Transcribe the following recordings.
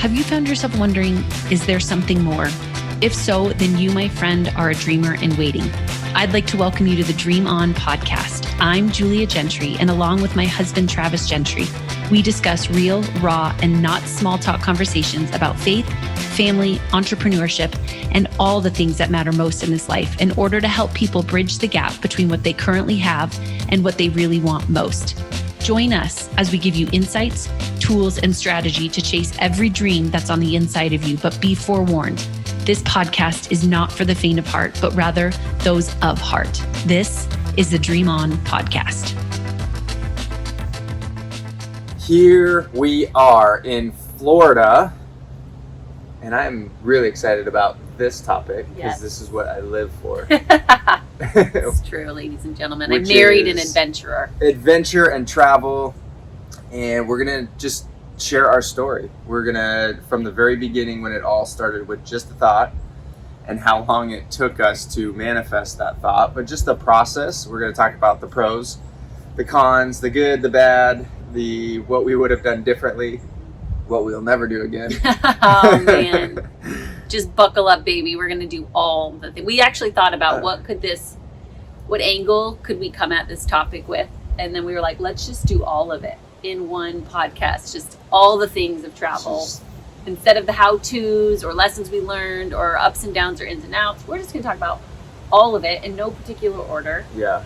Have you found yourself wondering, is there something more? If so, then you, my friend, are a dreamer in waiting. I'd like to welcome you to the Dream On podcast. I'm Julia Gentry, and along with my husband, Travis Gentry, we discuss real, raw, and not small talk conversations about faith, family, entrepreneurship, and all the things that matter most in this life in order to help people bridge the gap between what they currently have and what they really want most. Join us as we give you insights, tools, and strategy to chase every dream that's on the inside of you, but be forewarned. This podcast is not for the faint of heart, but rather those of heart. This is the Dream On podcast. Here we are in Florida, and I'm really excited about this topic because this is what I live for. It's true, ladies and gentlemen. I'm married an adventurer. Adventure and travel, and we're going to just share our story. We're going to, from the very beginning when it all started with just a thought and how long it took us to manifest that thought, but just the process. We're going to talk about the pros, the cons, the good, the bad, the what we would have done differently, what we'll never do again. Oh, man. Just buckle up, baby. We're going to do all the things. We actually thought about what angle could we come at this topic with? And then we were like, let's just do all of it in one podcast, just all the things of travel. Instead of the how-tos or lessons we learned or ups and downs or ins and outs, we're just going to talk about all of it in no particular order. Yeah.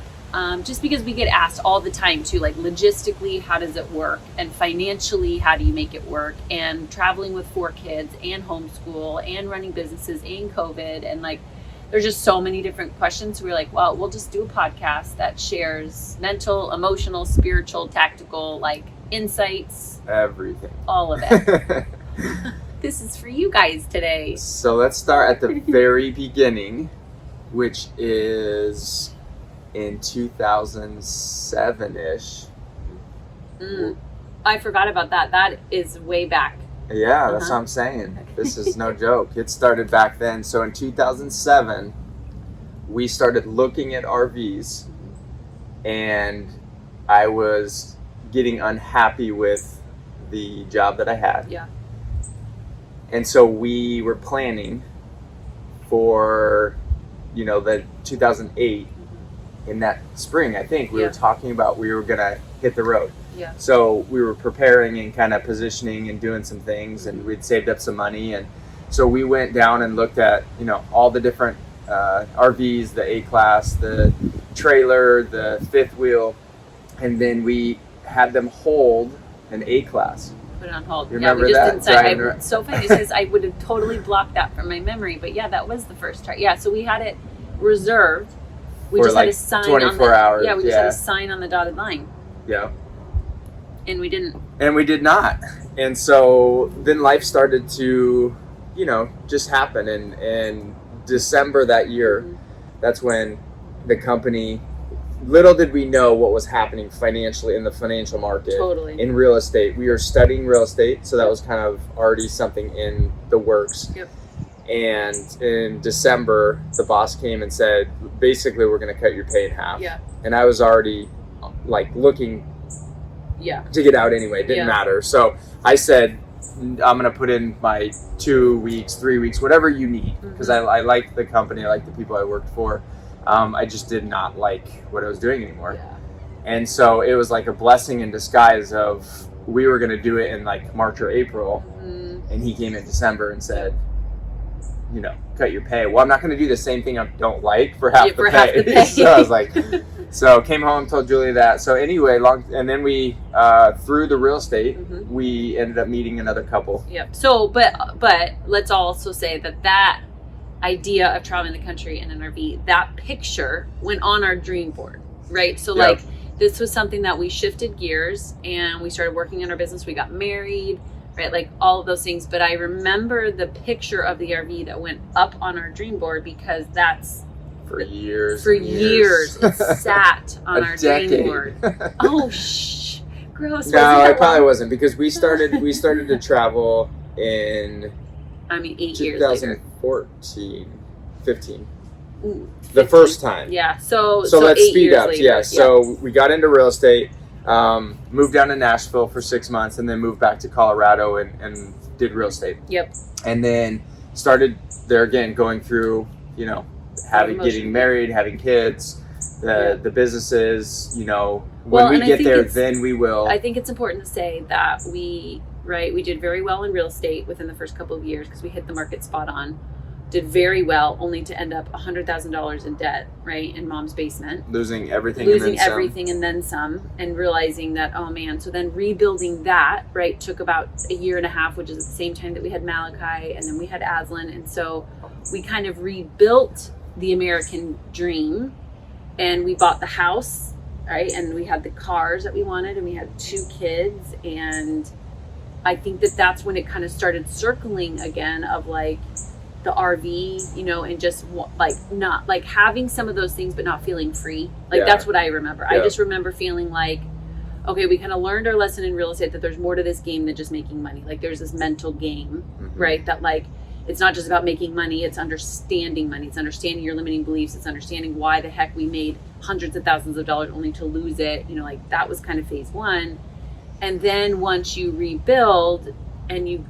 Just because we get asked all the time too, like logistically, how does it work? And financially, how do you make it work? And traveling with 4 kids and homeschool and running businesses and COVID. And like, there's just so many different questions. So we're like, well, we'll just do a podcast that shares mental, emotional, spiritual, tactical, like insights. Everything. All of it. This is for you guys today. So let's start at the very beginning, which is in 2007-ish. I forgot about that. That is way back. Yeah, that's what I'm saying. This is no joke. It started back then. So in 2007, we started looking at RVs, and I was getting unhappy with the job that I had. Yeah. And so we were planning for, the 2008. In that spring, I think we were talking about we were gonna hit the road. Yeah. So we were preparing and kind of positioning and doing some things, and we'd saved up some money, and so we went down and looked at all the different RVs, the A-Class, the trailer, the fifth wheel, and then we had them hold an A-Class. Put it on hold. You remember that? It's so funny because I would have totally blocked that from my memory, but yeah, that was the first time. Yeah, so we had it reserved. We just had a sign 24 hours. Yeah, we just had a sign on the dotted line. Yeah. And we didn't. And we did not. And so then life started to, just happen. And in December that year, that's when the company, little did we know what was happening financially in the financial market. Totally. In real estate. We were studying real estate, so that was kind of already something in the works. Yep. And in December, the boss came and said, basically, we're going to cut your pay in half. Yeah. And I was already looking to get out anyway. It didn't matter. So I said, I'm going to put in my 2 weeks, 3 weeks, whatever you need. Because I liked the company. I liked the people I worked for. I just did not like what I was doing anymore. Yeah. And so it was like a blessing in disguise of we were going to do it in March or April. And he came in December and said, cut your pay. Well, I'm not going to do the same thing I don't like for half the pay. So I was like, came home, told Julia that. So anyway, and then we, through the real estate, we ended up meeting another couple. Yep. So, but let's also say that idea of traveling the country in an RV, that picture went on our dream board, right? So this was something that we shifted gears and we started working on our business. We got married, right? All of those things. But I remember the picture of the RV that went up on our dream board because that's for years. It sat on our decade. dream board. Oh, gross. No, it probably wasn't because we started to travel in 8 years later. 2014, 15. Ooh, 15. The first time. Yeah. So let's speed up. Later. Yeah. So we got into real estate. Moved down to Nashville for 6 months, and then moved back to Colorado and did real estate. Yep. And then started there again, going through, getting married, having kids, the businesses, when we get there, then we will. I think it's important to say that we did very well in real estate within the first couple of years because we hit the market spot on. Did very well, only to end up $100,000 in debt, right, in mom's basement. Losing everything and then some, and realizing that, oh man, so then rebuilding that, right, took about a year and a half, which is at the same time that we had Malachi, and then we had Aslan, and so we kind of rebuilt the American dream, and we bought the house, right, and we had the cars that we wanted, and we had 2 kids, and I think that that's when it kind of started circling again of like, the RV, and just not like having some of those things, but not feeling free. That's what I remember. Yeah. I just remember feeling like, okay, we kind of learned our lesson in real estate that there's more to this game than just making money. Like there's this mental game, right? That like, it's not just about making money. It's understanding money. It's understanding your limiting beliefs. It's understanding why the heck we made hundreds of thousands of dollars only to lose it. That was kind of phase 1. And then once you rebuild and you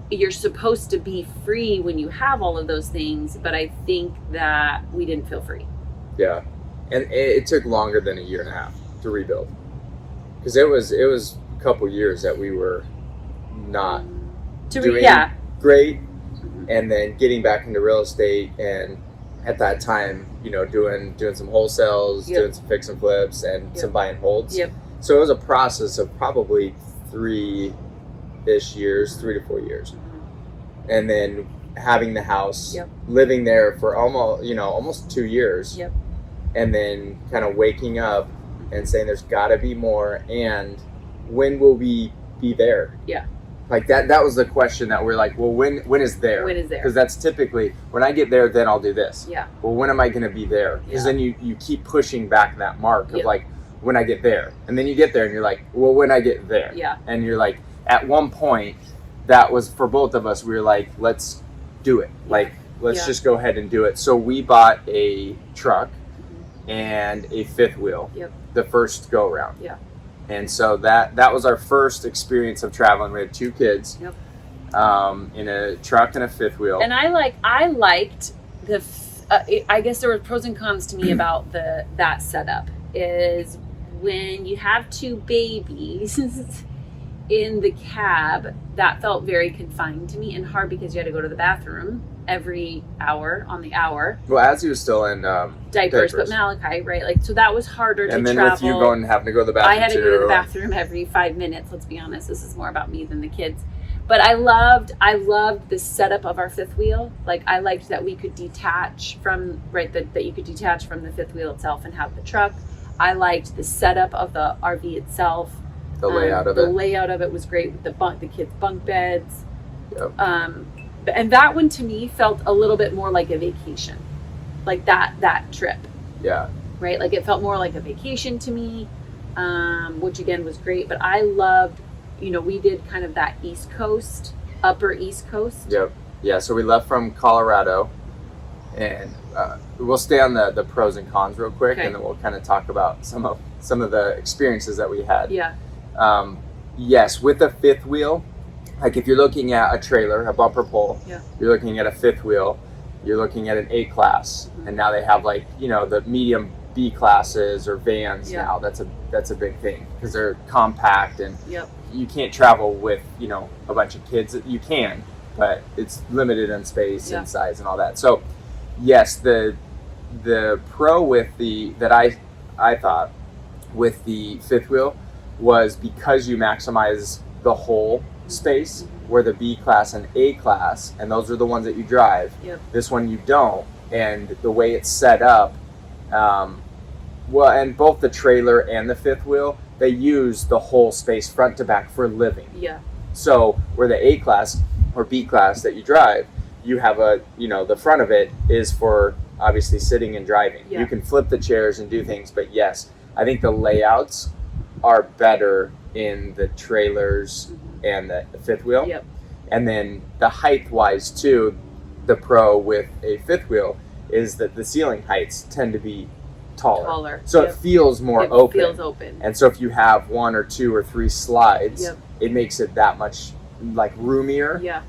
you're supposed to be free when you have all of those things, but I think that we didn't feel free. Yeah, and it took longer than a year and a half to rebuild, because it was a couple years that we were not doing great, and then getting back into real estate, and at that time, doing some wholesales, doing some fix and flips, and some buy and holds. Yep. So it was a process of probably 3-ish years, 3 to 4 years. And then having the house, living there for almost 2 years. Yep. And then kind of waking up and saying there's got to be more, and when will we be there? Yeah. Like that was the question that we're like, well, when is there? When is there? Because that's typically, when I get there, then I'll do this. Yeah. Well, when am I going to be there? Because then you keep pushing back that mark of like, when I get there. And then you get there and you're like, well, when I get there. Yeah. And you're like, at one point, that was for both of us, we were like, let's do it. Like, let's just go ahead and do it. So we bought a truck and a 5th wheel the first go around. Yeah. And so that was our first experience of traveling. We had 2 kids in a truck and a 5th wheel. And I liked I guess there were pros and cons to me about that setup is when you have 2 babies in the cab, that felt very confined to me and hard because you had to go to the bathroom every hour on the hour. Well, as he was still in diapers, but Malachi, right? Like, so that was harder to travel. And then with you having to go to the bathroom, I had to go to the bathroom every 5 minutes. Let's be honest, this is more about me than the kids. But I loved the setup of our 5th wheel. Like, I liked that we could detach from, that you could detach from the 5th wheel itself and have the truck. I liked the setup of the RV itself. The layout of it. The layout of it was great with the kids' bunk beds. Yep. And that one to me felt a little bit more like a vacation, like that trip. Yeah. Right. Like it felt more like a vacation to me, which again was great. But I loved, we did kind of that East Coast, upper East Coast. Yep. Yeah. So we left from Colorado, and we'll stay on the pros and cons real quick, and then we'll kind of talk about some of the experiences that we had. Yeah. Yes, with a 5th wheel, like if you're looking at a trailer, a bumper pull, you're looking at a 5th wheel, you're looking at an A class, and now they have the medium B classes or vans now. That's a big thing because they're compact and you can't travel with a bunch of kids. You can, but it's limited in space and size and all that. So yes, the pro with that I thought with the 5th wheel was because you maximize the whole space, where the B class and A class, and those are the ones that you drive. Yep. This one you don't, and the way it's set up, and both the trailer and the 5th wheel, they use the whole space front to back for living. Yeah. So where the A class or B class that you drive, you have the front of it is for obviously sitting and driving. Yeah. You can flip the chairs and do things, but yes, I think the layouts are better in the trailers and the 5th wheel. Yep. And then the height wise too, the pro with a 5th wheel is that the ceiling heights tend to be taller. So it feels more open. It feels open. And so if you have 1 or 2 or 3 slides, it makes it that much like roomier. Yeah.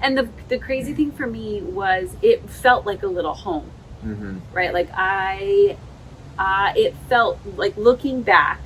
And the crazy thing for me was it felt like a little home. Mm-hmm. Right? Like it felt like, looking back,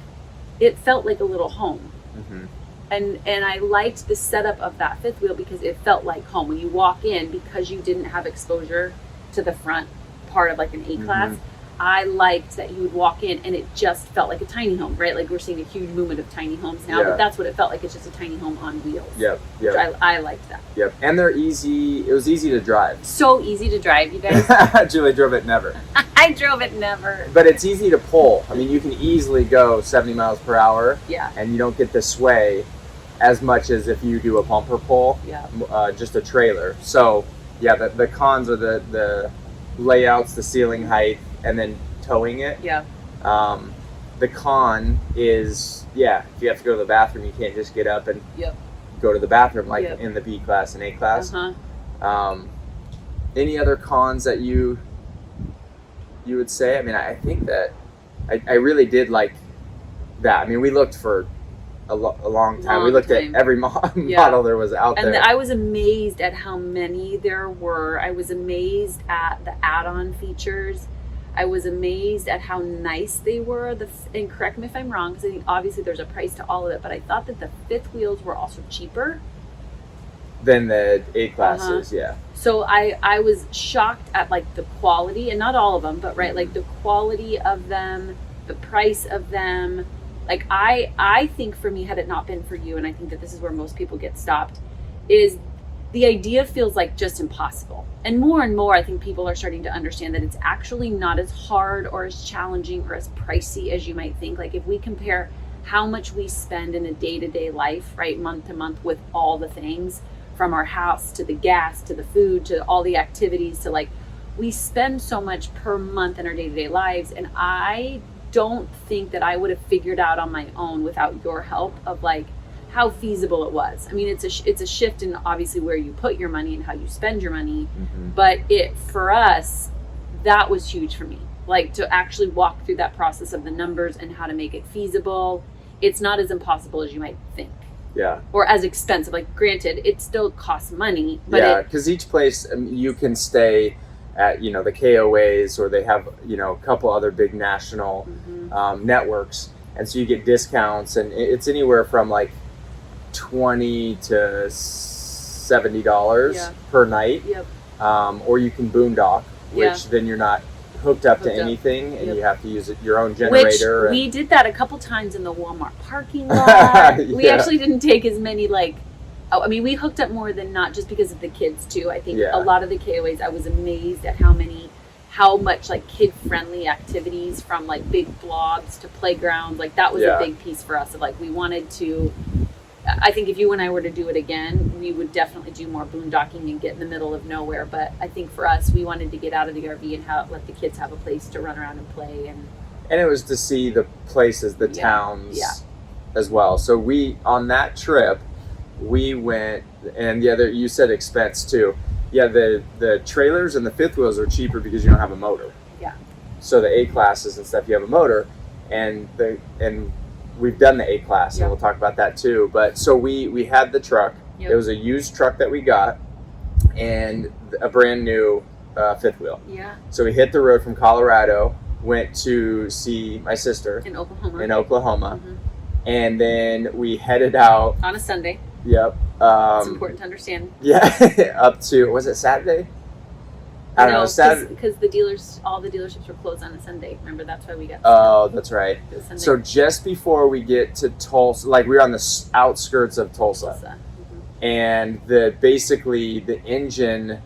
it felt like a little home. Mm-hmm. And I liked the setup of that fifth wheel because it felt like home. When you walk in, because you didn't have exposure to the front part of like an A-class, mm-hmm. I liked that you would walk in and it just felt like a tiny home, right? Like we're seeing a huge movement of tiny homes now, but that's what it felt like. It's just a tiny home on wheels. Yep. Which I liked that. Yep. And they're easy. It was easy to drive. So easy to drive, you guys. Julie drove it never. I drove it never. But it's easy to pull. I mean, you can easily go 70 miles per hour. Yeah. And you don't get the sway as much as if you do a bumper pull. Yeah. Just a trailer. So yeah, the cons are the layouts, the ceiling height, and then towing it. Yeah. The con is, if you have to go to the bathroom, you can't just get up and go to the bathroom like in the B class and A class. Uh-huh. Any other cons that you would say? I mean, I think that I really did like that. I mean, we looked for a long time. We looked at every model there was out there. And I was amazed at how many there were. I was amazed at the add-on features. I was amazed at how nice they were. And correct me if I'm wrong, because I think obviously there's a price to all of it, but I thought that the fifth wheels were also cheaper than the A classes. Yeah. So I was shocked at like the quality, and not all of them, but like the quality of them, the price of them. Like I think for me, had it not been for you, and I think that this is where most people get stopped, is the idea feels like just impossible. And more, I think people are starting to understand that it's actually not as hard or as challenging or as pricey as you might think. Like if we compare how much we spend in a day-to-day life, right, month to month, with all the things, from our house to the gas to the food to all the activities, to like, we spend so much per month in our day-to-day lives. And I don't think that I would have figured out on my own without your help of like how feasible it was. I mean, it's a shift in obviously where you put your money and how you spend your money, mm-hmm. but for us, that was huge for me. Like to actually walk through that process of the numbers and how to make it feasible. It's not as impossible as you might think. Yeah. Or as expensive. Like granted, it still costs money, but because each place you can stay at, the KOAs, or they have, a couple other big national mm-hmm. Networks. And so you get discounts, and it's anywhere from like $20 to $70 per night. Yep. Or you can boondog, which then you're not hooked up to anything, and you have to use your own generator. We did that a couple times in the Walmart parking lot. We actually didn't take as many we hooked up more than not, just because of the kids too. I think a lot of the KOAs, I was amazed at how much like kid-friendly activities, from like big blobs to playgrounds, like that was a big piece for us of like, we wanted to, I think if you and I were to do it again, we would definitely do more boondocking and get in the middle of nowhere. But I think for us, we wanted to get out of the RV and let the kids have a place to run around and play. And it was to see the places, the towns as well. So on that trip, we went, and you said expense too. Yeah, the trailers and the fifth wheels are cheaper because you don't have a motor. Yeah. So the A classes and stuff, you have a motor, and we've done the A class, and we'll talk about that too. But so we had the truck. Yep. It was a used truck that we got, and a brand new fifth wheel. Yeah. So we hit the road from Colorado, went to see my sister in Oklahoma. Mm-hmm. And then we headed out on a Sunday. Yep. It's important to understand. Yeah, up to, was it Saturday? I don't know, Saturday. Because all the dealerships were closed on a Sunday. Remember, that's why we got. Oh, that's right. So just before we get to Tulsa, like we were on the outskirts of Tulsa. Mm-hmm. And basically the engine,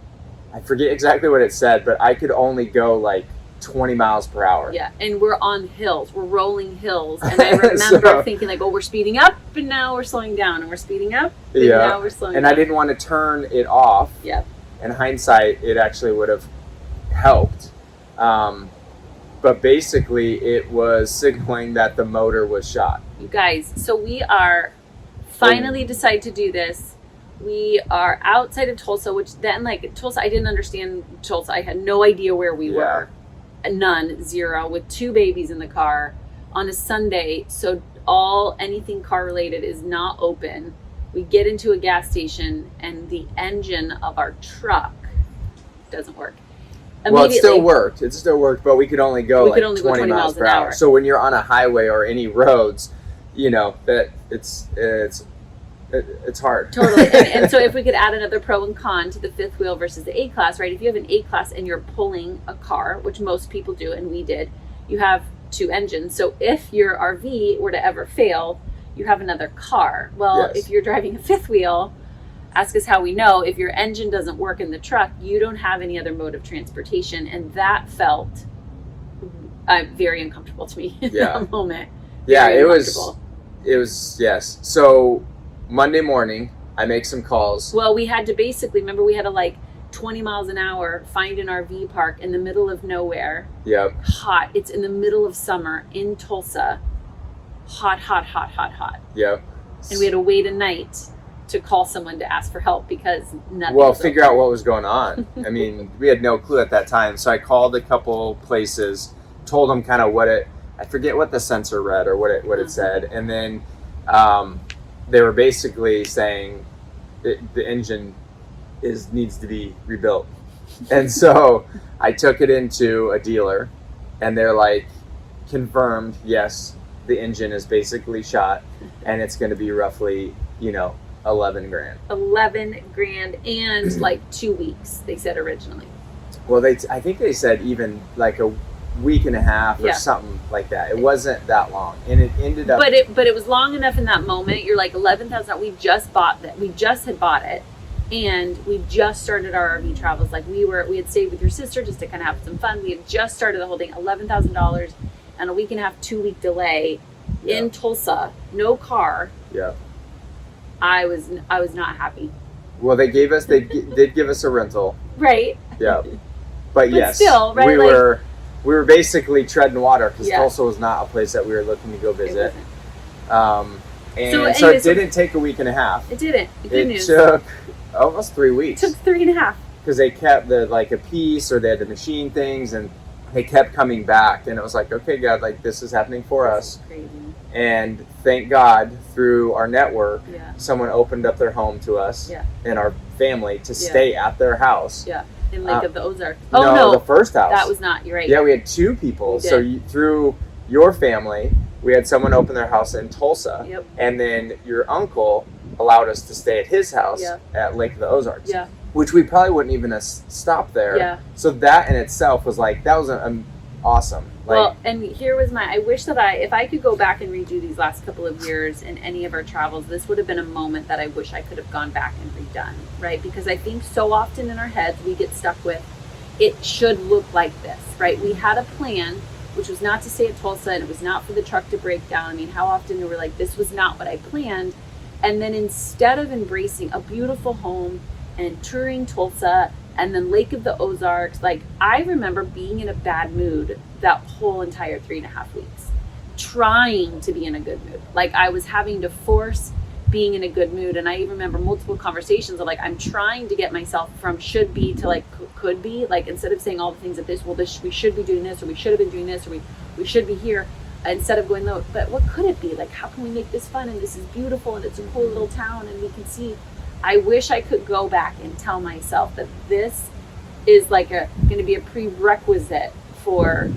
I forget exactly what it said, but I could only go like 20 miles per hour. Yeah, and we're on hills. We're rolling hills. And I remember thinking like, we're speeding up, and now we're slowing down. And we're speeding up, and now we're slowing down. And I didn't want to turn it off. Yeah. In hindsight, it actually would have helped. But basically, it was signaling that the motor was shot. You guys, so we are finally decided to do this. We are outside of Tulsa, which then, like, Tulsa, I didn't understand Tulsa. I had no idea where we were. None, zero, with 2 babies in the car on a Sunday. So anything car related is not open. We get into a gas station and the engine of our truck doesn't work. Well, it still worked. It still worked, but we could only go 20 miles per hour. So when you're on a highway or any roads, that it's hard. Totally. And so if we could add another pro and con to the fifth wheel versus the A-Class, right? If you have an A-Class and you're pulling a car, which most people do, and we did, you have 2 engines. So if your RV were to ever fail, you have another car. Well, If you're driving a fifth wheel, ask us how we know, if your engine doesn't work in the truck, you don't have any other mode of transportation. And that felt very uncomfortable to me in that moment. Yeah, it was, yes. So Monday morning, I make some calls. Well, we had to remember we had to 20 miles an hour find an RV park in the middle of nowhere. Yep. Hot. It's in the middle of summer in Tulsa. Hot. Yep. And we had to wait a night to call someone to ask for help because nothing. Well, figure out what was going on. I mean, we had no clue at that time. So I called a couple places, told them kind of I forget what the sensor read or what it said. And then they were basically saying the engine needs to be rebuilt. And so I took it into a dealer and they're confirmed, yes, the engine is basically shot and it's going to be roughly, $11 grand. $11 grand and 2 weeks, they said originally. Well, I think they said even a week and a half or something like that. It wasn't that long, and it ended up. But it was long enough in that moment. You're $11,000. We just bought that. We just had bought it, and we just started our RV travels. We had stayed with your sister just to kind of have some fun. We had just started the whole thing. $11,000 and a week and a half, 2 week delay in Tulsa. No car. Yeah. I was not happy. Well, they did give us a rental. Right. Yeah. But yes, still, right? We were basically treading water because Tulsa was not a place that we were looking to go visit. So it didn't take a week and a half. It didn't. Good news. It took almost 3 weeks. It took 3.5. Because they kept a piece, or they had to machine things, and they kept coming back, and it was okay, God, this is happening for us. Crazy. And thank God, through our network, someone opened up their home to us and our family to stay at their house. Yeah, in Lake of the Ozarks. No, the first house. That was not, you're right. Yeah, we had 2 people. So through your family, we had someone open their house in Tulsa. Yep. And then your uncle allowed us to stay at his house at Lake of the Ozarks. Yeah. Which we probably wouldn't even have stopped there. Yeah. So that in itself was that was awesome. Well, and here was I wish that if I could go back and redo these last couple of years in any of our travels, this would have been a moment that I wish I could have gone back and redone, right? Because I think so often in our heads we get stuck with, it should look like this, right? We had a plan, which was not to stay at Tulsa, and it was not for the truck to break down. I mean, how often we were this was not what I planned. And then instead of embracing a beautiful home and touring Tulsa and then Lake of the Ozarks, I remember being in a bad mood that whole entire 3.5 weeks, trying to be in a good mood. I was having to force being in a good mood. And I even remember multiple conversations of I'm trying to get myself from should be to could be, instead of saying all the things that we should be doing this, or we should have been doing this, or we should be here, instead of going, no, but what could it be? How can we make this fun? And this is beautiful, and it's a cool little town, and we can see. I wish I could go back and tell myself that this is going to be a prerequisite for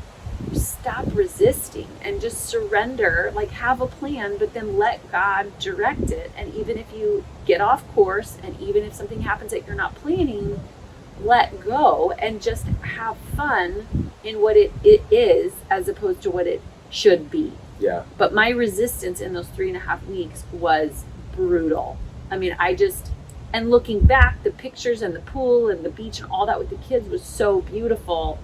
stop resisting and just surrender, have a plan, but then let God direct it. And even if you get off course, and even if something happens that you're not planning, let go and just have fun in what it is as opposed to what it should be. Yeah. But my resistance in those 3.5 weeks was brutal. I mean, and looking back, the pictures and the pool and the beach and all that with the kids was so beautiful.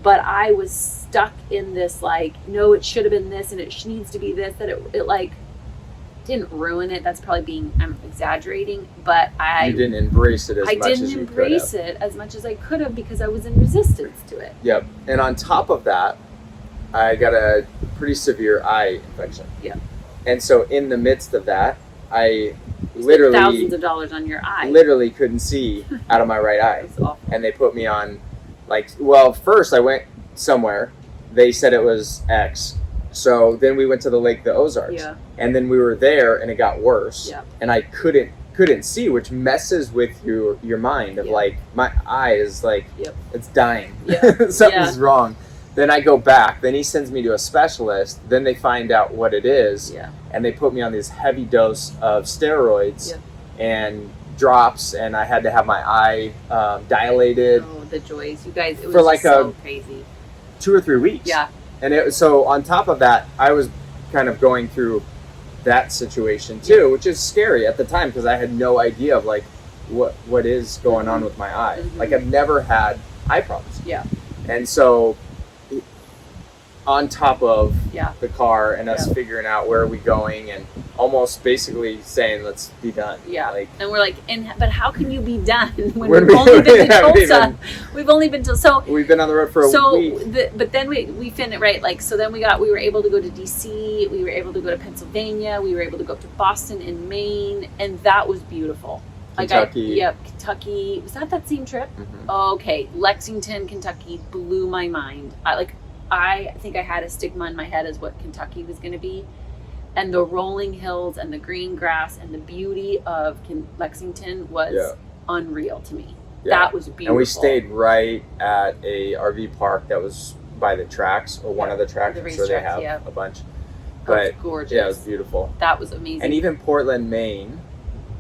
But I was stuck in this no, it should have been this and it needs to be this, that it didn't ruin it. That's probably I'm exaggerating, but you didn't embrace it as much as you could have. I didn't embrace it as much as I could have because I was in resistance to it. Yep. And on top of that, I got a pretty severe eye infection. Yeah. And so in the midst of that, I literally thousands of dollars on your eye. Literally couldn't see out of my right eye. That's awful. And they put me on first I went somewhere. They said it was X. So then we went to the lake, the Ozarks. Yeah. And then we were there and it got worse. Yeah. And I couldn't see, which messes with your mind of like, my eye is like, it's dying. Yeah. Something's wrong. Then I go back. Then he sends me to a specialist. Then they find out what it is. Yeah. And they put me on this heavy dose of steroids and drops. And I had to have my eye dilated. Oh, the joys. You guys, it was for like so crazy. 2 or 3 weeks. Yeah. And so on top of that, I was kind of going through that situation too, which is scary at the time because I had no idea of like what is going on with my eye. Mm-hmm. Like I've never had eye problems. Yeah. And so on top of the car and us figuring out where are we going and almost basically saying let's be done. Yeah. Like, and we're like, but how can you be done when we've only been to Tulsa? We've only been to we've been on the road for a week. But then we finished right. Like so, then we were able to go to DC. We were able to go to Pennsylvania. We were able to go up to Boston and Maine, and that was beautiful. Kentucky. Kentucky. Was that same trip? Mm-hmm. Okay, Lexington, Kentucky blew my mind. I think I had a stigma in my head as what Kentucky was going to be. And the rolling hills and the green grass and the beauty of Lexington was unreal to me. Yeah. That was beautiful. And we stayed right at a RV park that was by the tracks or one of the tracks. I'm sure they have a bunch. But it was gorgeous. Yeah, it was beautiful. That was amazing. And even Portland, Maine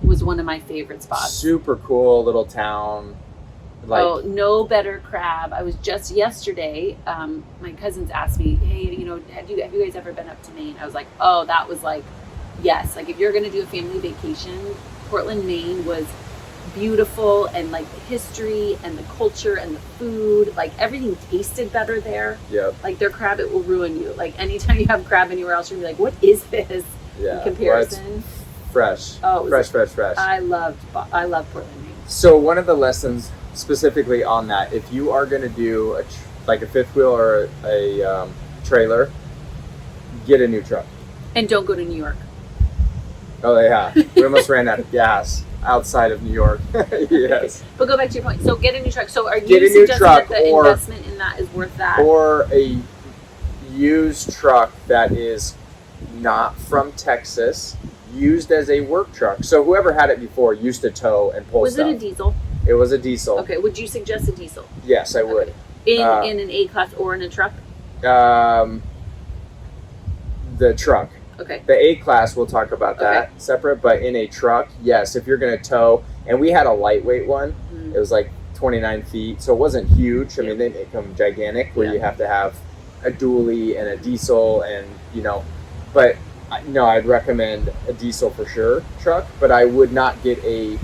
was one of my favorite spots. Super cool little town. No better crab. I was just yesterday, my cousins asked me, hey, have you guys ever been up to Maine? I was like, oh, that was like, yes. Like if you're going to do a family vacation, Portland, Maine was beautiful, and like the history and the culture and the food, like everything tasted better there. Yep. Like their crab, it will ruin you. Like anytime you have crab anywhere else, you're going to be like, what is this in comparison? Fresh. Oh, fresh. I love Portland, Maine. So one of the lessons specifically on that, if you are going to do a fifth wheel or a trailer, get a new truck. And don't go to New York. Oh yeah, we almost ran out of gas outside of New York. Yes. But go back to your point. So get a new truck. So are you suggesting that the investment in that is worth that? Or a used truck that is not from Texas, used as a work truck. So whoever had it before used to tow and pull stuff. Was it a diesel? It was a diesel. Okay. Would you suggest a diesel? Yes, I would. In an A-class or in a truck? The truck. Okay. The A-class, we'll talk about that separate, but in a truck, yes, if you're going to tow, and we had a lightweight one, it was like 29 feet, so it wasn't huge. I mean, they make them gigantic where you have to have a dually and a diesel and, but no, I'd recommend a diesel for sure truck, but I would not get a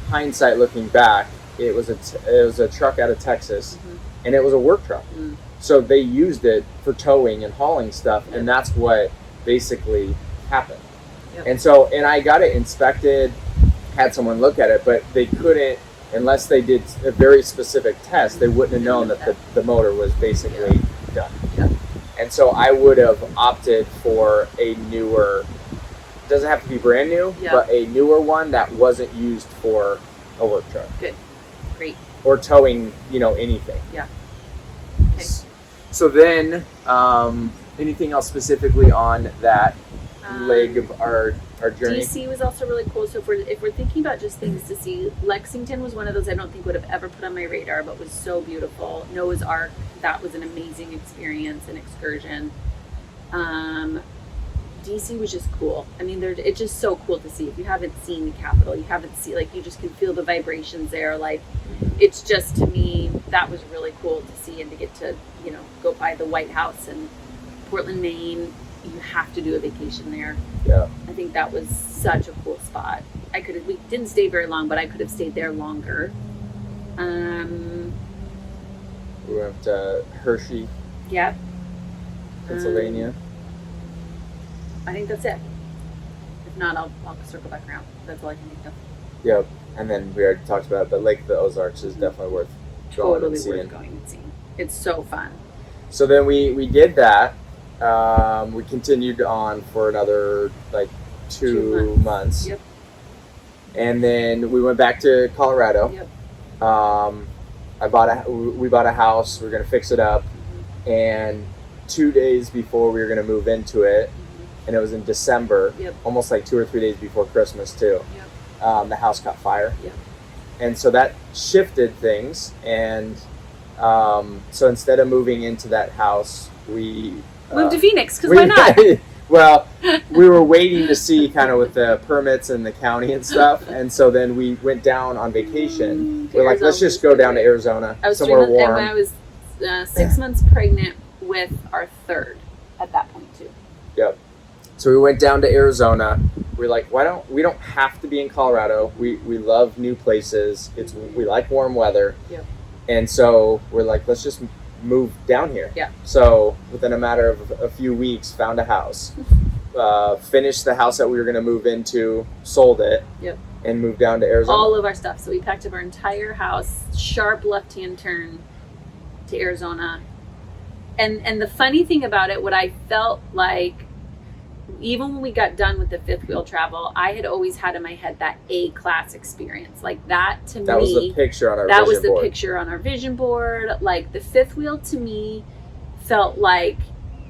hindsight looking back. It was a truck out of Texas, and it was a work truck. So they used it for towing and hauling stuff, and that's what basically happened. And I got it inspected, had someone look at it, but they couldn't, unless they did a very specific test, they wouldn't have known that the motor was basically done. And so I would have opted for a newer, doesn't have to be brand new, but a newer one that wasn't used for a work truck. Good. Great. Or towing, anything. Yeah. Okay. So then, anything else specifically on that leg of our journey? DC was also really cool. So if we're thinking about just things to see, Lexington was one of those I don't think would have ever put on my radar, but was so beautiful. Noah's Ark, that was an amazing experience and excursion. DC was just cool. I mean, it's just so cool to see. If you haven't seen the Capitol, you just can feel the vibrations there. Like, it's just, to me, that was really cool to see, and to get to, go by the White House and Portland, Maine. You have to do a vacation there. Yeah. I think that was such a cool spot. We didn't stay very long, but I could have stayed there longer. We went to Hershey. Yep. Pennsylvania. I think that's it. If not, I'll circle back around. That's all I can think of. Yep. And then we already talked about it, but Lake of the Ozarks is definitely worth going and seeing. Totally worth going and seeing. It's so fun. So then we did that. We continued on for another 2 months. Yep. And then we went back to Colorado. Yep. We bought a house. We were gonna fix it up. and 2 days before we were going to move into it, and it was in December, almost like 2 or 3 days before Christmas too, the house caught fire. And so that shifted things, and so instead of moving into that house, we moved to Phoenix, because why not? Well, we were waiting to see kind of with the permits and the county and stuff, and so then we went down on vacation. We're like, let's just go down to Arizona, somewhere warm. And I was 6 months pregnant with our third at that point too. Yep. So we went down to Arizona. We're like, we don't have to be in Colorado. We love new places. We like warm weather. Yep. And so we're like, let's just move down here. Yeah. So within a matter of a few weeks, found a house, finished the house that we were going to move into, sold it, and moved down to Arizona. All of our stuff. So we packed up our entire house, sharp left-hand turn to Arizona. And the funny thing about it, what I felt like, even when we got done with the fifth wheel travel, I had always had in my head that A-class experience. Like that to me. That was the picture on our vision board. That was the picture on our vision board. Like the fifth wheel to me felt like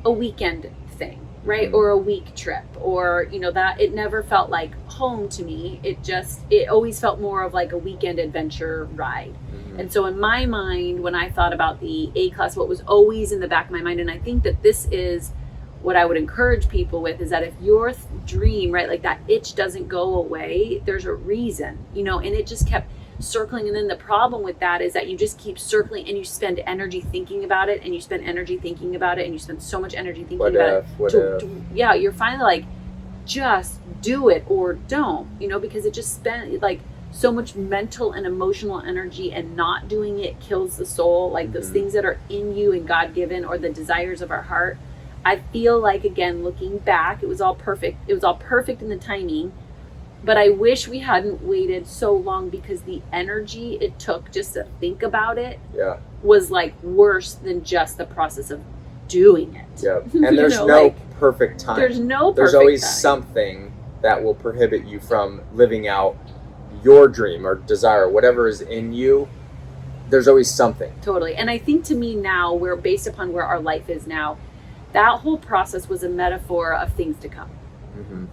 a weekend thing, right? Mm-hmm. Or a week trip, or, that it never felt like home to me. It always felt more of like a weekend adventure ride. Mm-hmm. And so in my mind, when I thought about the A-class, what was always in the back of my mind, and I think that this is what I would encourage people with, is that if your dream, right, like that itch doesn't go away, there's a reason, and it just kept circling. And then the problem with that is that you just keep circling, and you spend energy thinking about it, and you spend energy thinking about it, and you spend so much energy thinking about it. Yeah, you're finally like, just do it or don't, because it just spent like so much mental and emotional energy, and not doing it kills the soul. Like those things that are in you and God-given, or the desires of our heart. I feel like, again, looking back, it was all perfect. It was all perfect in the timing, but I wish we hadn't waited so long, because the energy it took just to think about it was like worse than just the process of doing it. Yeah, and there's no perfect time. There's no perfect There's always time. Something that will prohibit you from living out your dream or desire, whatever is in you. There's always something. Totally. And I think to me now, we're based upon where our life is now, that whole process was a metaphor of things to come. Mm-hmm.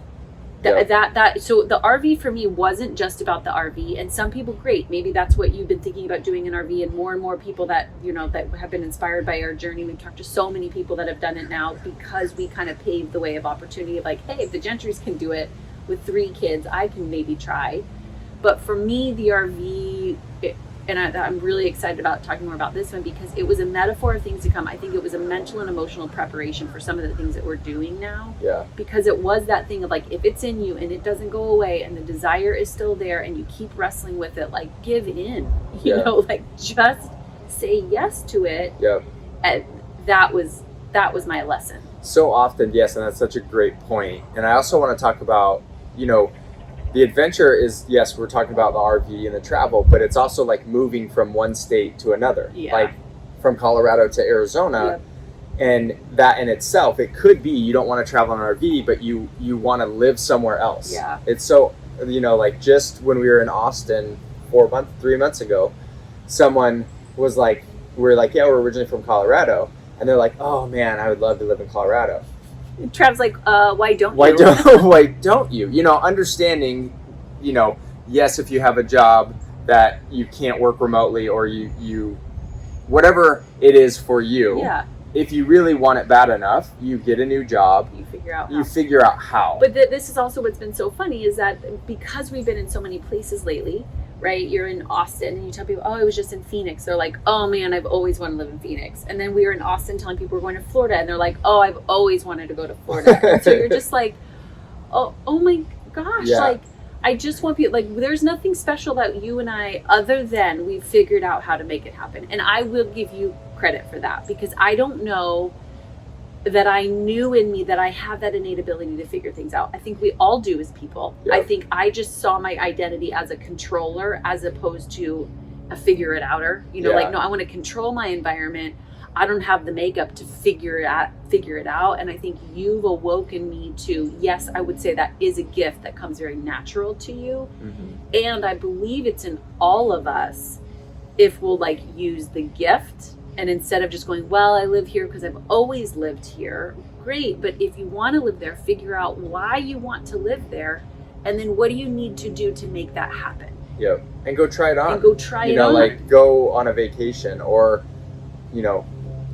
So the RV for me wasn't just about the RV, and some people, great, maybe that's what you've been thinking about doing, an RV, and more people that, that have been inspired by our journey. We've talked to so many people that have done it now, because we kind of paved the way of opportunity of like, hey, if the Gentrys can do it with 3 kids, I can maybe try. But for me, the RV, I'm really excited about talking more about this one, because it was a metaphor of things to come. I think it was a mental and emotional preparation for some of the things that we're doing now. Yeah. Because it was that thing of like, if it's in you and it doesn't go away, and the desire is still there, and you keep wrestling with it, like give in, like just say yes to it. Yeah. And that was my lesson. So often, yes, and that's such a great point. And I also want to talk about, the adventure is, yes, we're talking about the RV and the travel, but it's also like moving from one state to another, like from Colorado to Arizona. And that in itself, it could be you don't want to travel on an RV, but you want to live somewhere else. Yeah. It's so, like just when we were in Austin 3 months ago, someone was like, we're we're originally from Colorado. And they're like, oh man, I would love to live in Colorado. Trav's like, why don't you? Why don't you? Understanding, yes, if you have a job that you can't work remotely, or you whatever it is for you. Yeah. If you really want it bad enough, you get a new job. You figure out how. But this is also what's been so funny, is that because we've been in so many places lately, right? You're in Austin and you tell people, oh, I was just in Phoenix. They're like, oh man, I've always wanted to live in Phoenix. And then we were in Austin telling people we're going to Florida, and they're like, oh, I've always wanted to go to Florida. And so you're just like, oh my gosh. Yeah. Like, I just want people, like, there's nothing special about you and I, other than we've figured out how to make it happen. And I will give you credit for that, because I don't know that I knew in me that I have that innate ability to figure things out. I think we all do as people. Yeah. I think I just saw my identity as a controller, as opposed to a figure it outer. Like, no, I want to control my environment. I don't have the makeup to figure it out. And I think you've awoken me to, yes, I would say that is a gift that comes very natural to you. Mm-hmm. And I believe it's in all of us, if we'll use the gift And instead of just going, well, I live here because I've always lived here, great. But if you want to live there, figure out why you want to live there. And then what do you need to do to make that happen? Yep. And go try it on. And go try it on. You know, like go on a vacation or, you know,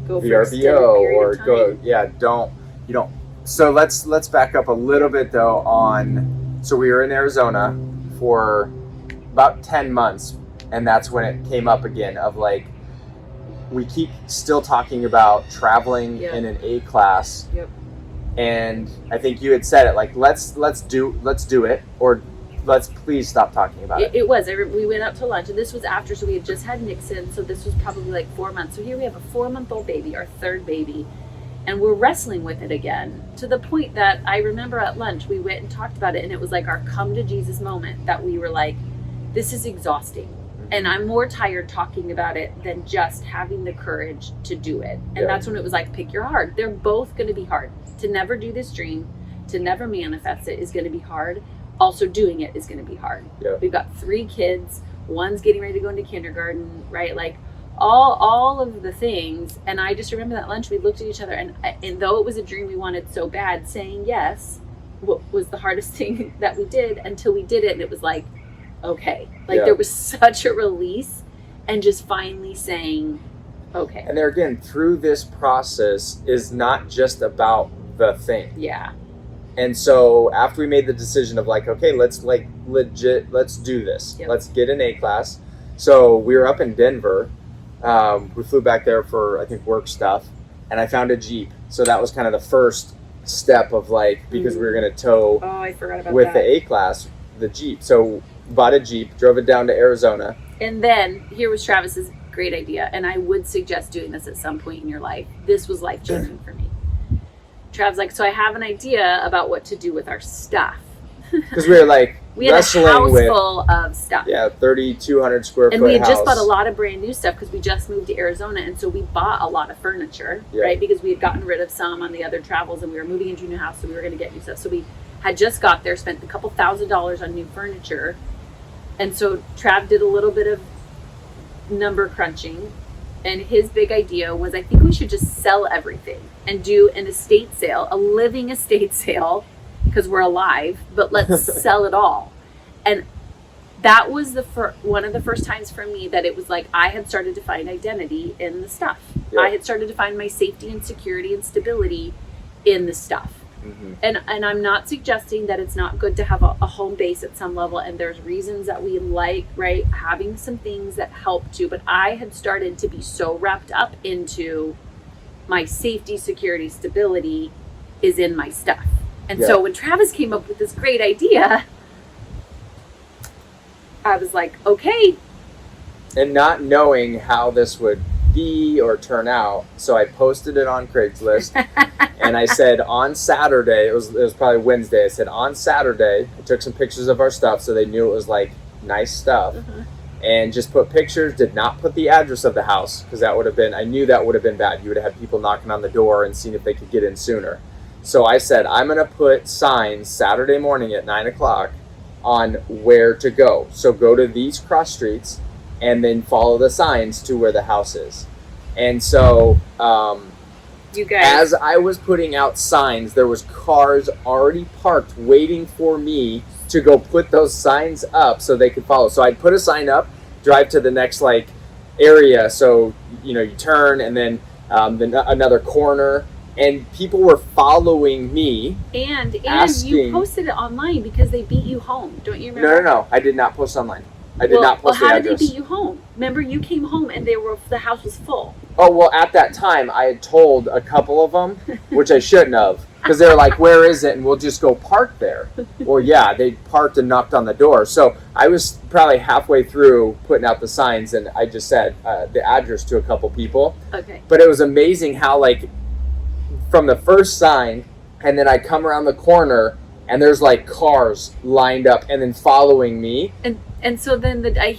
go VRBO or go, you don't. So let's back up a little bit though on, so we were in Arizona for about 10 months. And that's when it came up again of like, we keep still talking about traveling in an A class. Yep. And I think you had said it like, let's do it, or let's please stop talking about it. It was. We went out to lunch, and this was after, so we had just had Nixon, so this was probably like 4 months. So here we have a 4-month-old baby, our third baby, and we're wrestling with it again, to the point that I remember at lunch, we went and talked about it, and it was like our come to Jesus moment that we were like, this is exhausting. And I'm more tired talking about it than just having the courage to do it. And that's when it was like, pick your heart. They're both going to be hard. To never do this dream, to never manifest it is going to be hard. Also doing it is going to be hard. Yep. We've got 3 kids. One's getting ready to go into kindergarten, right? Like all of the things. And I just remember that lunch, we looked at each other, and though it was a dream we wanted so bad, saying yes was the hardest thing that we did until we did it. And it was like, okay, like there was such a release, and just finally saying, okay. And there again, through this process is not just about the thing. Yeah. And so after we made the decision of like, okay, let's do this. Yep. Let's get an A class. So we were up in Denver. We flew back there for, I think, work stuff, and I found a Jeep. So that was kind of the first step of like, because we were going to tow I forgot about with that. the A class, the Jeep. So bought a Jeep, drove it down to Arizona. And then here was Travis's great idea, and I would suggest doing this at some point in your life. This was life-changing for me. Travis like, so I have an idea about what to do with our stuff. Because we were like we had wrestling a house with full of stuff. Yeah, 3,200 square foot and we had house. just bought a lot of brand new stuff because we just moved to Arizona, and so we bought a lot of furniture, right? Because we had gotten rid of some on the other travels, and we were moving into a new house, so we were going to get new stuff. So we had just got there, spent a couple $1,000s on new furniture. And so Trav did a little bit of number crunching, and his big idea was, I think we should just sell everything and do an estate sale, a living estate sale, because we're alive, but let's sell it all. And that was one of the first times for me that it was like I had started to find identity in the stuff. Yeah. I had started to find my safety and security and stability in the stuff. Mm-hmm. And I'm not suggesting that it's not good to have a home base at some level, and there's reasons that we like, right, having some things that help too, but I had started to be so wrapped up into my safety, security, stability is in my stuff. And so when Travis came up with this great idea, I was like, okay. And not knowing how this would be or turn out, so I posted it on Craigslist. And I said on Saturday, it was probably Wednesday, I said on Saturday, I took some pictures of our stuff so they knew it was like nice stuff. And just put pictures, did not put the address of the house, because that would have been, I knew that would have been bad. You would have had people knocking on the door and seeing if they could get in sooner. So I said, I'm going to put signs Saturday morning at 9 o'clock on where to go. So go to these cross streets and then follow the signs to where the house is. And so you guys, as I was putting out signs, there was cars already parked waiting for me to go put those signs up so they could follow. So I'd put a sign up, drive to the next like area. So, you turn and then another corner, and people were following me. And asking, you posted it online because they beat you home. Don't you remember? No. I did not post online. I did not post the how address. did they beat you home? Remember, you came home and the house was full. Oh, well, at that time, I had told a couple of them, which I shouldn't have, because they were like, where is it? And we'll just go park there. Well, yeah, they parked and knocked on the door. So I was probably halfway through putting out the signs, and I just said the address to a couple people. Okay. But it was amazing how, like, from the first sign, and then I come around the corner, and there's like cars lined up and then following me. And so then I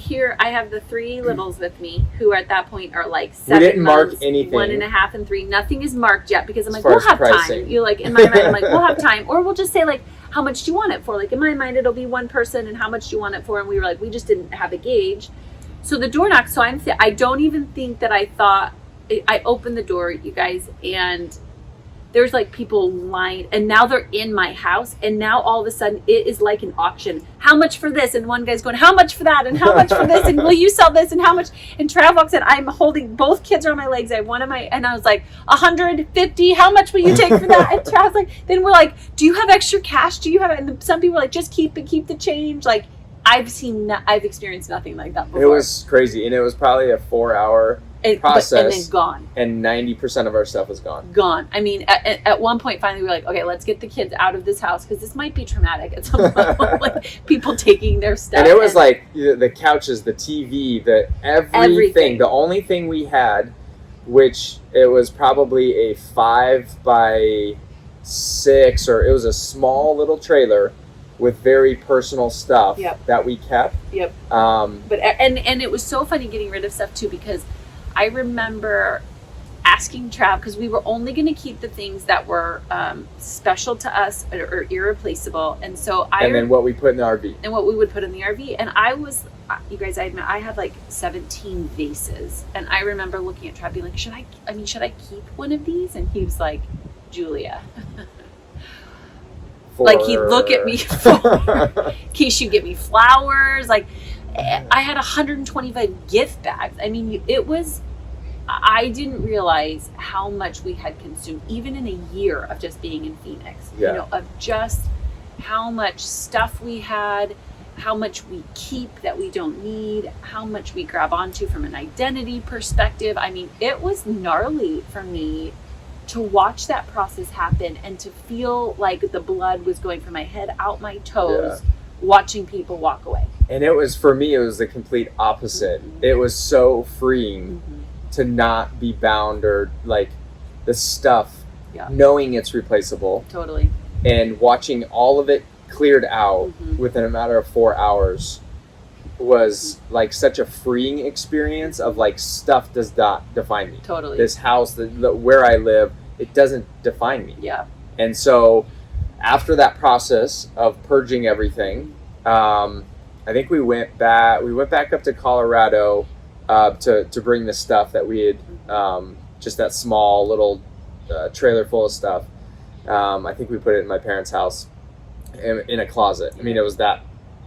have the 3 littles with me who at that point are like 7 we didn't months, mark anything. 1.5 and 3. Nothing is marked yet because I'm like, far we'll as have pricing. time. You're like, in my mind, I'm like, we'll have time. Or we'll just say like, how much do you want it for? Like in my mind, it'll be one person, and how much do you want it for? And we were like, we just didn't have a gauge. So the door knocked. So I don't even think that I thought I opened the door, you guys, and there's like people lying, and now they're in my house, and now all of a sudden it is like an auction. How much for this? And one guy's going, how much for that? And how much for this? And will you sell this? And how much? And Trav walks in, I'm holding both kids around my legs. I have one of my, and I was like, 150, how much will you take for that? And Trav's like, then we're like, do you have extra cash? Do you have it? And some people are like, just keep it, keep the change. Like, I've experienced nothing like that before. It was crazy, and it was probably a 4-hour process, and then gone. And 90% of our stuff was gone. Gone. I mean, at one point, finally, we were like, okay, let's get the kids out of this house because this might be traumatic at some level. Like people taking their stuff. And it was like the couches, the TV, the everything. The only thing we had, which it was probably a 5x6, or it was a small little trailer with very personal stuff that we kept. But and it was so funny getting rid of stuff too, because I remember asking Trav, because we were only going to keep the things that were special to us or irreplaceable, and so then what we put in the RV, and what we would put in the RV. And I was, you guys, I admit, I had like 17 vases, and I remember looking at Trav being like, should I keep one of these? And he was like, Julia. Like he'd look at me in case you get me flowers. Like I had 125 gift bags. I mean, I didn't realize how much we had consumed, even in a year of just being in Phoenix. Yeah. You know, of just how much stuff we had, how much we keep that we don't need, how much we grab onto from an identity perspective. I mean, it was gnarly for me to watch that process happen and to feel like the blood was going from my head out my toes, watching people walk away. And it was, for me, it was the complete opposite. Mm-hmm. It was so freeing to not be bound, or like the stuff, knowing it's replaceable. Totally. And watching all of it cleared out within a matter of 4 hours was like such a freeing experience of like, stuff does not define me. Totally. This house, where I live, it doesn't define me. Yeah. And so after that process of purging everything, I think we went back up to Colorado to bring the stuff that we had, just that small little trailer full of stuff. I think we put it in my parents' house in a closet. I mean, it was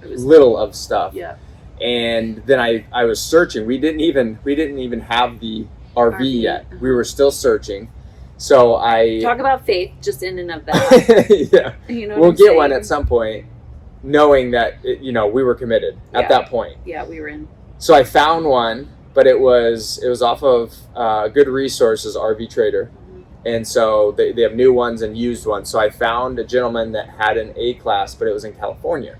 little of stuff. Yeah. And then I was searching. We didn't even have the RV yet. We were still searching. So I talk about faith just in and of that. Yeah. You know, we'll get one at some point, knowing that we were committed at that point. Yeah, we were in. So I found one, but it was off of Good Resources RV Trader. And so they have new ones and used ones. So I found a gentleman that had an A-class, but it was in California.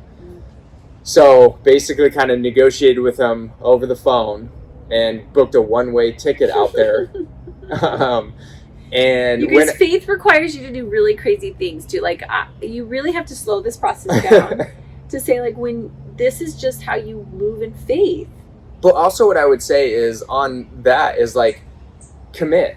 So basically kind of negotiated with him over the phone and booked a one-way ticket out there. And because faith requires you to do really crazy things too. Like you really have to slow this process down to say, like, when this is just how you move in faith. But also what I would say is on that is like, commit,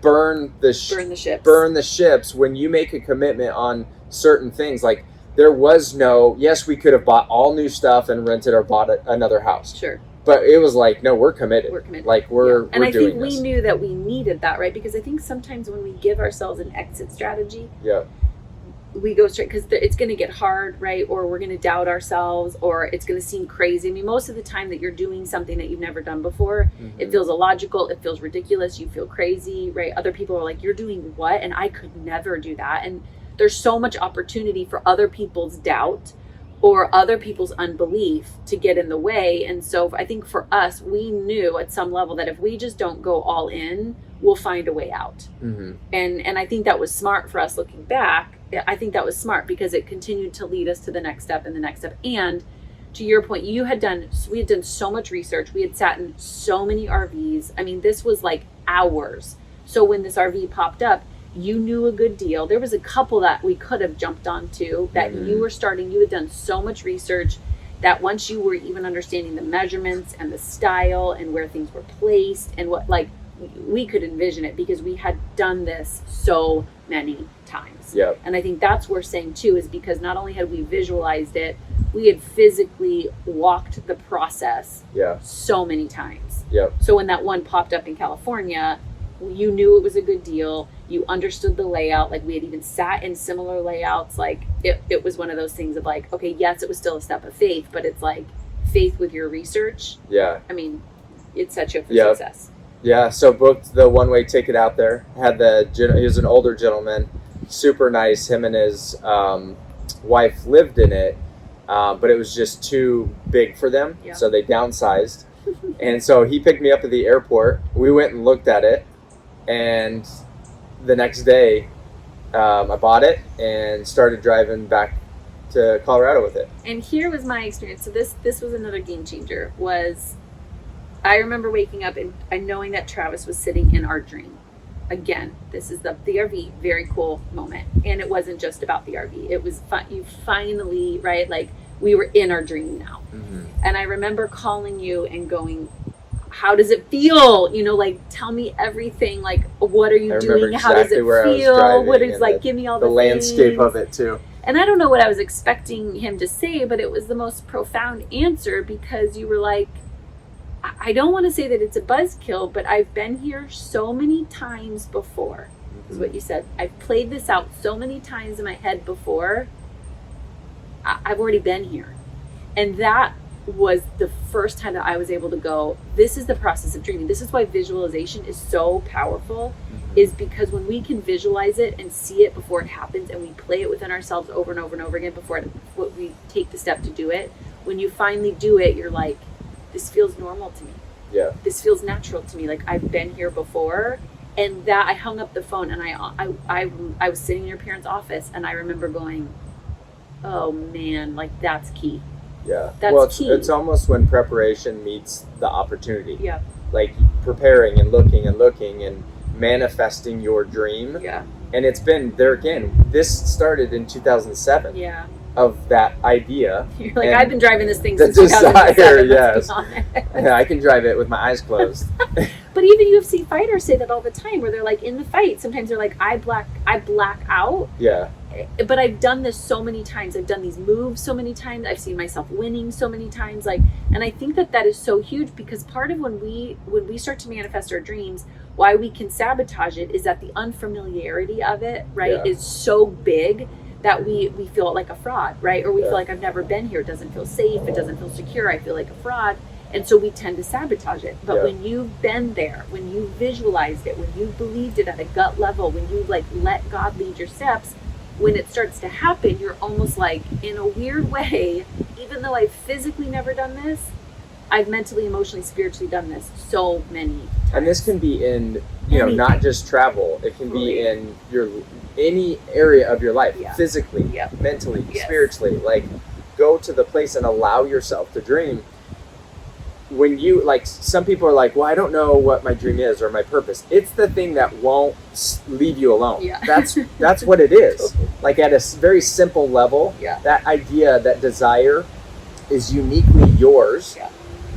burn the ships. Burn the ships. When you make a commitment on certain things, like there was yes, we could have bought all new stuff and rented or bought another house. Sure. But it was like, no, we're committed. We're committed. Like we're and I doing think we knew that we needed that, right? Because I think sometimes when we give ourselves an exit strategy, we go straight, because it's going to get hard, right? Or we're going to doubt ourselves, or it's going to seem crazy. I mean, most of the time that you're doing something that you've never done before, it feels illogical, it feels ridiculous, you feel crazy, right? Other people are like, you're doing what? And I could never do that. And there's so much opportunity for other people's doubt or other people's unbelief to get in the way. And so I think for us, we knew at some level that if we just don't go all in, we'll find a way out. And I think that was smart for us looking back. I think that was smart because it continued to lead us to the next step and the next step. And to your point, we had done so much research. We had sat in so many RVs. I mean, this was like hours. So when this RV popped up, you knew a good deal. There was a couple that we could have jumped onto that you had done so much research that once you were even understanding the measurements and the style and where things were placed and what, like, we could envision it because we had done this so many times. Yep. And I think that's what we're saying too, is because not only had we visualized it, we had physically walked the process Yeah. so many times. Yep. So when that one popped up in California, you knew it was a good deal. You understood the layout. Like we had even sat in similar layouts. Like it was one of those things of like, okay, yes, it was still a step of faith, but it's like faith with your research. Yeah. I mean, it sets you up for Yep. success. Yeah. So booked the one-way ticket out there. Had he was an older gentleman, super nice. Him and his wife lived in it, but it was just too big for them. Yeah. So they downsized. And so he picked me up at the airport. We went and looked at it. And the next day, I bought it and started driving back to Colorado with it. And here was my experience. So this was another game changer. Was I remember waking up and knowing that Travis was sitting in our dream. Again, this is the RV, very cool moment. And it wasn't just about the RV. It was fun. You finally, right? Like we were in our dream now. Mm-hmm. And I remember calling you and going, how does it feel? You know, like tell me everything. Like, what are you doing? How does it feel? What is like, give me all the landscape things. of it too. And I don't know what I was expecting him to say, but it was the most profound answer because you were like, I don't want to say that it's a buzzkill, but I've been here so many times before, is what you said. I've played this out so many times in my head before. I've already been here. And that was the first time that I was able to go, this is the process of dreaming. This is why visualization is so powerful, is because when we can visualize it and see it before it happens and we play it within ourselves over and over and over again before we take the step to do it, when you finally do it, you're like, this feels normal to me. Yeah. This feels natural to me. Like I've been here before. And that I hung up the phone and I was sitting in your parents' office and I remember going, oh man, like that's key. Yeah. That's key. It's almost when preparation meets the opportunity. Yeah. Like preparing and looking and manifesting your dream. Yeah. And it's been there again. This started in 2007. Yeah. Of that idea. You're like, I've been driving this thing the since desire, 2007. yes. Let's be Yeah, I can drive it with my eyes closed. But even UFC fighters say that all the time, where they're like in the fight. Sometimes they're like, I black out. Yeah. But I've done this so many times. I've done these moves so many times. I've seen myself winning so many times. Like, and I think that is so huge because part of when we start to manifest our dreams, why we can sabotage it is that the unfamiliarity of it, right, is so big that we feel like a fraud, right? Or we feel like I've never been here. It doesn't feel safe. It doesn't feel secure. I feel like a fraud. And so we tend to sabotage it. But when you've been there, when you visualized it, when you believed it at a gut level, when you like let God lead your steps, when it starts to happen, you're almost like, in a weird way, even though I've physically never done this, I've mentally, emotionally, spiritually done this so many times. And this can be in, not just travel. It can be in any area of your life, physically, mentally, spiritually. Like, go to the place and allow yourself to dream. When you, like, some people are like, well, I don't know what my dream is or my purpose. It's the thing that won't leave you alone. Yeah. That's what it is. Like, at a very simple level, that idea, that desire is uniquely yours. Yeah.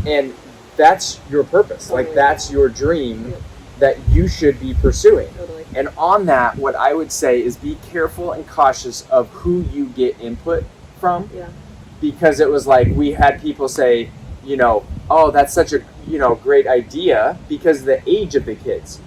And that's your purpose. Totally. Like, that's your dream that you should be pursuing. Totally. And on that, what I would say is be careful and cautious of who you get input from. Yeah. Because it was like, we had people say, oh, that's such a, great idea because of the age of the kids.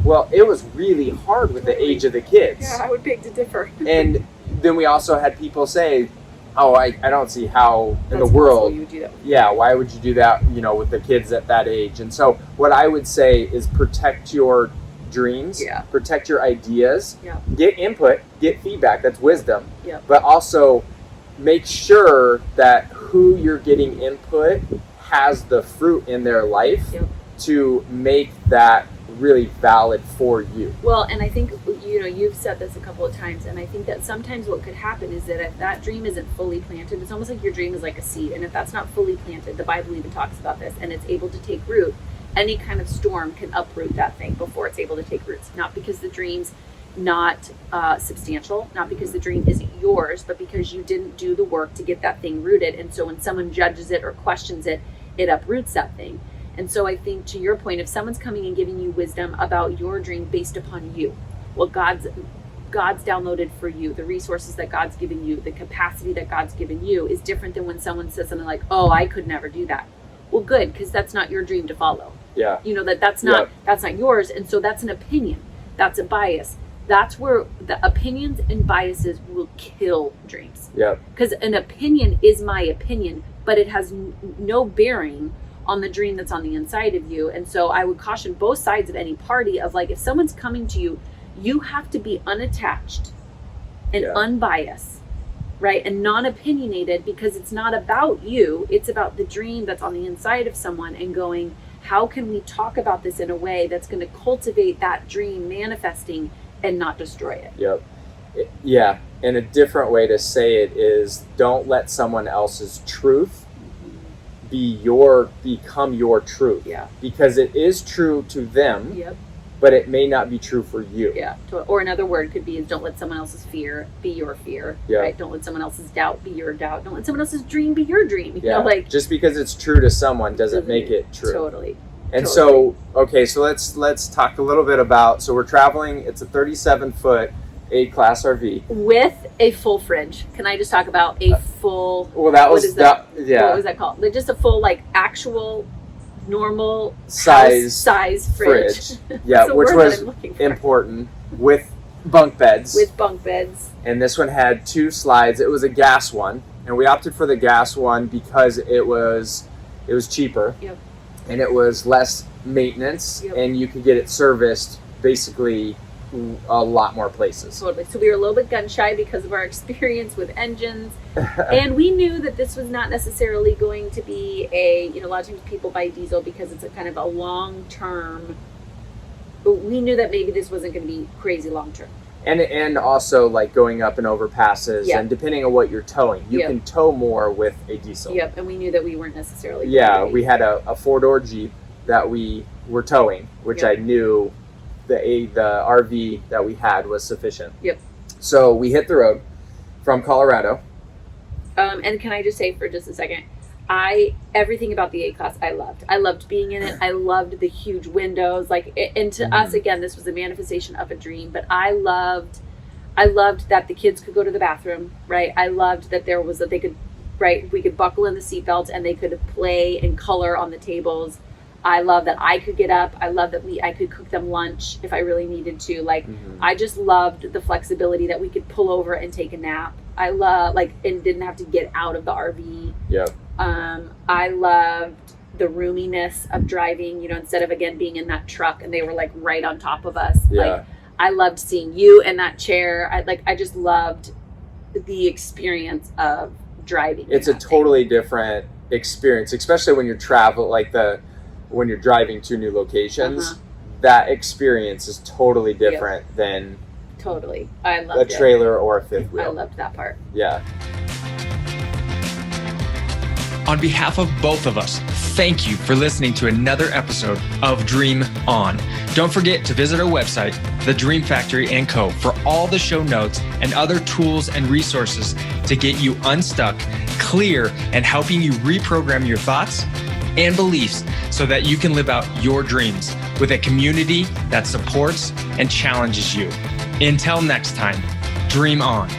Well, it was really hard with the age of the kids. Yeah, I would beg to differ. And then we also had people say, oh, I don't see how in the world, you would do that. Yeah, why would you do that, with the kids at that age? And so what I would say is protect your dreams, protect your ideas, get input, get feedback, that's wisdom, but also make sure that who you're getting input has the fruit in their life to make that really valid for you. Well, and I think, you've said this a couple of times, and I think that sometimes what could happen is that if that dream isn't fully planted, it's almost like your dream is like a seed, and if that's not fully planted, the Bible even talks about this, and it's able to take root, any kind of storm can uproot that thing before it's able to take roots. Not because the dream's not substantial, not because the dream isn't yours, but because you didn't do the work to get that thing rooted, and so when someone judges it or questions it, it uproots that thing. And so I think, to your point, if someone's coming and giving you wisdom about your dream based upon you, well, God's God's downloaded for you, the resources that God's given you, the capacity that God's given you is different than when someone says something like, oh, I could never do that. Well, good, because that's not your dream to follow. Yeah. You know, that's not yours. And so that's an opinion. That's a bias. That's where the opinions and biases will kill dreams. Yeah. Because an opinion is my opinion, but it has no bearing on the dream that's on the inside of you. And so I would caution both sides of any party of like, if someone's coming to you, you have to be unattached and unbiased, right? And non-opinionated, because it's not about you. It's about the dream that's on the inside of someone, and going, how can we talk about this in a way that's going to cultivate that dream manifesting and not destroy it? Yep. Yeah. And a different way to say it is, don't let someone else's truth become your truth. Yeah. Because it is true to them. Yep. But it may not be true for you. Yeah. Or another word could be is, don't let someone else's fear be your fear. Yeah. Right? Don't let someone else's doubt be your doubt. Don't let someone else's dream be your dream. You know, like, just because it's true to someone doesn't make it true. Totally. And so, okay, so let's talk a little bit about, so we're traveling, it's a 37-foot A-class RV. With a full fridge. Can I just talk about a full, well, that was, what was that called? Like, just a full, like, actual, normal size fridge. Yeah, which was important, with bunk beds. With bunk beds. And this one had 2 slides. It was a gas one, and we opted for the gas one because it was cheaper. Yep. And it was less maintenance, and you could get it serviced basically a lot more places. Totally. So we were a little bit gun shy because of our experience with engines, and we knew that this was not necessarily going to be a lot of times people buy diesel because it's a kind of a long term, but we knew that maybe this wasn't going to be crazy long term. And also, like, going up and overpasses, and depending on what you're towing, you can tow more with a diesel. Yep, and we knew that we weren't necessarily. Yeah, we had a 4-door Jeep that we were towing, which I knew the RV that we had was sufficient. Yep. So we hit the road from Colorado. And can I just say for just a second, everything about the A-Class I loved. I loved being in it. I loved the huge windows. And to us, again, this was a manifestation of a dream. But I loved that the kids could go to the bathroom, right? I loved that we could buckle in the seatbelts and they could play and color on the tables. I love that I could get up. I love that I could cook them lunch if I really needed to. I just loved the flexibility that we could pull over and take a nap. I love and didn't have to get out of the RV. Yep. I loved the roominess of driving, instead of again being in that truck and they were right on top of us. Yeah. I loved seeing you in that chair. I just loved the experience of driving. It's a totally different experience, especially when you're when you're driving to new locations. That experience is totally different than totally. I loved a trailer or a fifth wheel. I loved that part. Yeah. On behalf of both of us, thank you for listening to another episode of Dream On. Don't forget to visit our website, The Dream Factory & Co., for all the show notes and other tools and resources to get you unstuck, clear, and helping you reprogram your thoughts and beliefs so that you can live out your dreams with a community that supports and challenges you. Until next time, dream on.